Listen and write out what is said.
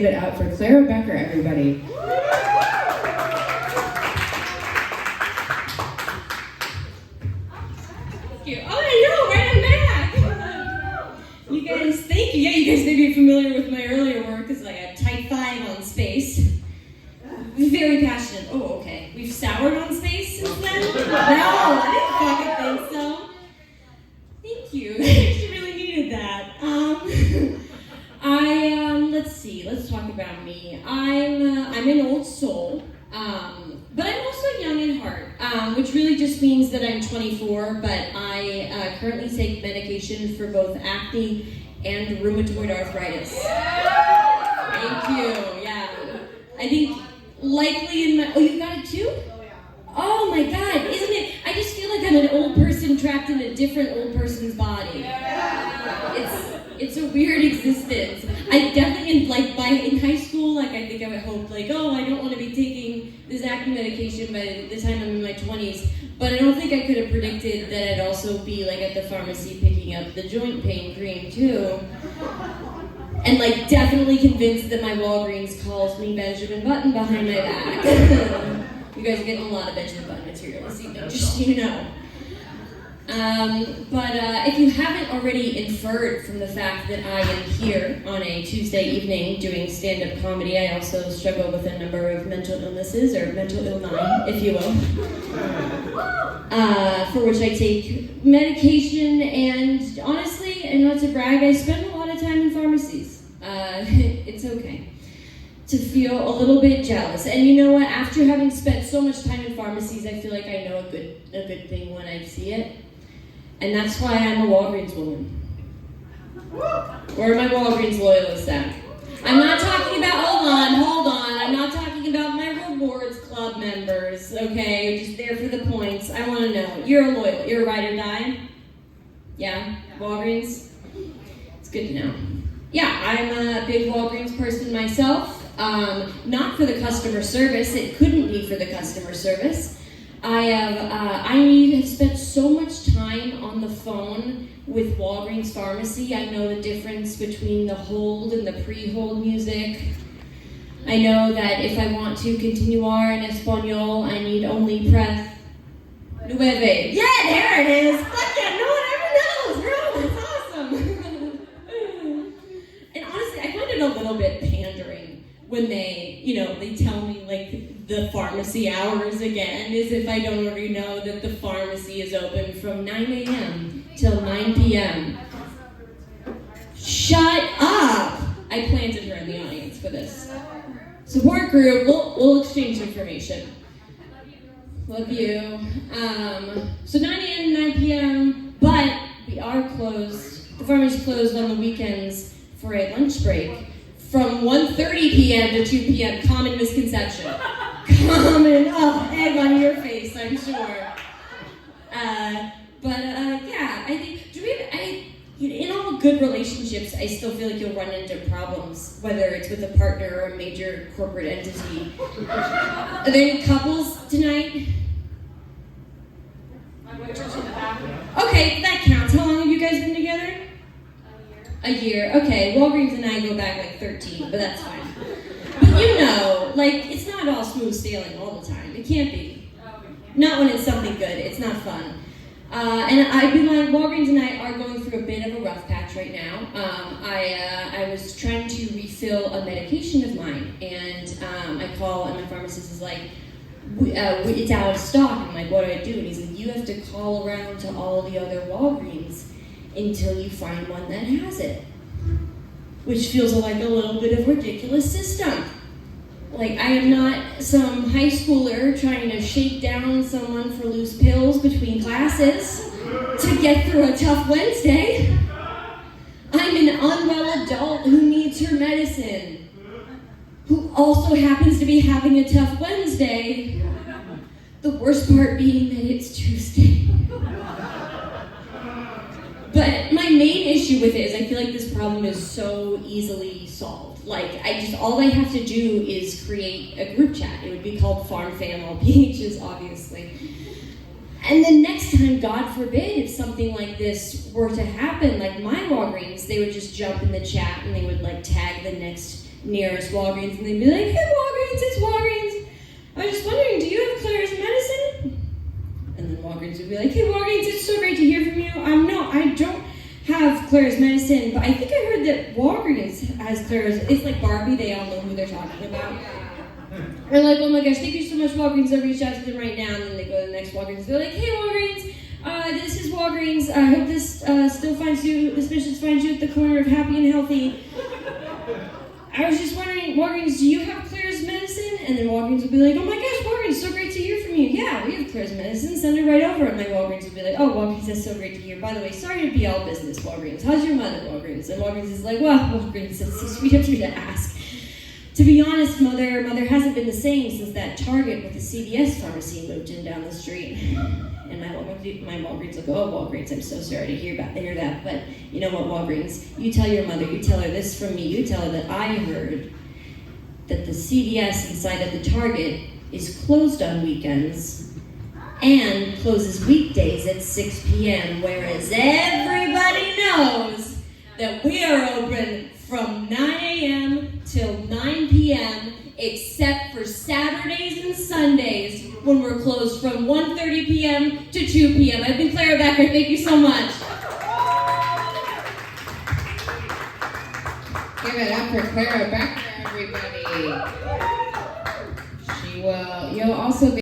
Give it up for Clara Becker, everybody. Thank you. Oh, I know, right? I'm back. You guys, thank you. Yeah, you guys may be familiar with my earlier work because I had Type 5 on space. Very passionate. Oh, okay. We've soured on space since then? No, I didn't fucking think so. Thank you. I actually really needed that. Let's see. Let's talk about me. I'm an old soul, but I'm also young in heart, which really just means that I'm 24, but I currently take medication for both acne and rheumatoid arthritis. Thank you. Yeah. I think likely in my... Oh, you got it too? Oh my God, isn't it? I just feel like I'm an old person trapped in a different old person's body. It's a weird existence. I definitely, in high school, I think I would hope, I don't want to be taking this acne medication by the time I'm in my 20s. But I don't think I could have predicted that I'd also be, at the pharmacy picking up the joint pain cream, too. And, definitely convinced that my Walgreens calls me Benjamin Button behind my back. You guys are getting a lot of Benjamin Button material this evening, just so you know. But if you haven't already inferred from the fact that I am here on a Tuesday evening doing stand-up comedy, I also struggle with a number of mental illnesses, or mental illness, if you will, for which I take medication, and honestly, and not to brag, I spend a lot of time in pharmacies. It's okay to feel a little bit jealous. And you know what? After having spent so much time in pharmacies, I feel like I know a good thing when I see it. And that's why I'm a Walgreens woman. Where are my Walgreens loyalists at? I'm not talking about, hold on. I'm not talking about my rewards club members, okay? You're just there for the points. I want to know. You're a loyal. You're a ride or die? Yeah? Walgreens? It's good to know. Yeah, I'm a big Walgreens person myself. Not for the customer service. It couldn't be for the customer service. I have spent so much time on the phone with Walgreens Pharmacy. I know the difference between the hold and the pre-hold music. I know that if I want to continuar en español, I need only press 9. Yeah, there it is. Fuck yeah, no one ever knows, bro. That's awesome. And honestly, I find it a little bit pandering when they tell me the pharmacy hours again, as if I don't already know that the pharmacy is open from 9 a.m. till 9 p.m. Shut up! I planted her in the audience for this. Support group, we'll exchange information. Love you. So 9 a.m. 9 p.m., but we are closed. The pharmacy's closed on the weekends for a lunch break. From 1:30 p.m. to 2 p.m., common misconception. Egg on your face, I'm sure. Yeah, I think, in all good relationships, I still feel like you'll run into problems, whether it's with a partner or a major corporate entity. Are there any couples tonight? Okay, that counts. How long have you guys been together? A year. Okay, Walgreens and I go back 13, but that's fine. But it's not all smooth sailing all the time. It can't be. Not when it's something good. It's not fun. Walgreens and I are going through a bit of a rough patch right now. I was trying to refill a medication of mine, and I call, and my pharmacist is like, it's out of stock. I'm like, what do I do? And he's like, you have to call around to all the other Walgreens until you find one that has it. Which feels like a little bit of a ridiculous system. I am not some high schooler trying to shake down someone for loose pills between classes to get through a tough Wednesday. I'm an unwell adult who needs her medicine, who also happens to be having a tough Wednesday. The worst part being that it's Tuesday. But my main issue with it is I feel like this problem is so easily solved. All I have to do is create a group chat. It would be called Farm Fam All Pages, obviously. And then next time, God forbid, if something like this were to happen, my Walgreens, they would just jump in the chat and they would tag the next nearest Walgreens, and they'd be like, "Hey Walgreens, it's Walgreens. I was just wondering, do you have Claire's medicine?" And then Walgreens would be like, "Hey Walgreens, it's so great to hear from you. No, I don't have Claire's medicine, but I think I heard that Walgreens has Claire's." It's like Barbie, they all know who they're talking about. They're like, "Oh my gosh, thank you so much, Walgreens. I'll reach out to them right now." And then they go to the next Walgreens. They're like, "Hey Walgreens, this is Walgreens. I hope this still finds you, this mission finds you at the corner of happy and healthy. I was just wondering, Walgreens, do you have Claire's medicine?" And then Walgreens would be like, "Oh my gosh, Walgreens, so great to hear from you. Yeah, we have Claire's medicine. Send it right over." And my Walgreens would be like, "Oh, Walgreens, that's so great to hear. By the way, sorry to be all business, Walgreens. How's your mother, Walgreens?" And Walgreens is like, "Well, Walgreens, that's so sweet of you to ask. To be honest, Mother hasn't been the same since that Target with the CVS pharmacy moved in down the street." And my Walgreens will go, "Oh, Walgreens, I'm so sorry to hear that. But you know what, Walgreens? You tell your mother, you tell her this from me. You tell her that I heard that the CVS inside of the Target is closed on weekends and closes weekdays at 6 p.m., whereas everybody knows that we are open from 9 a.m. till 9 p.m., except for Saturdays and Sundays when we're closed from 1:30 p.m. to 2 p.m. I've been Clara Becker. Thank you so much. Give it up for Clara Becker, everybody. You'll also be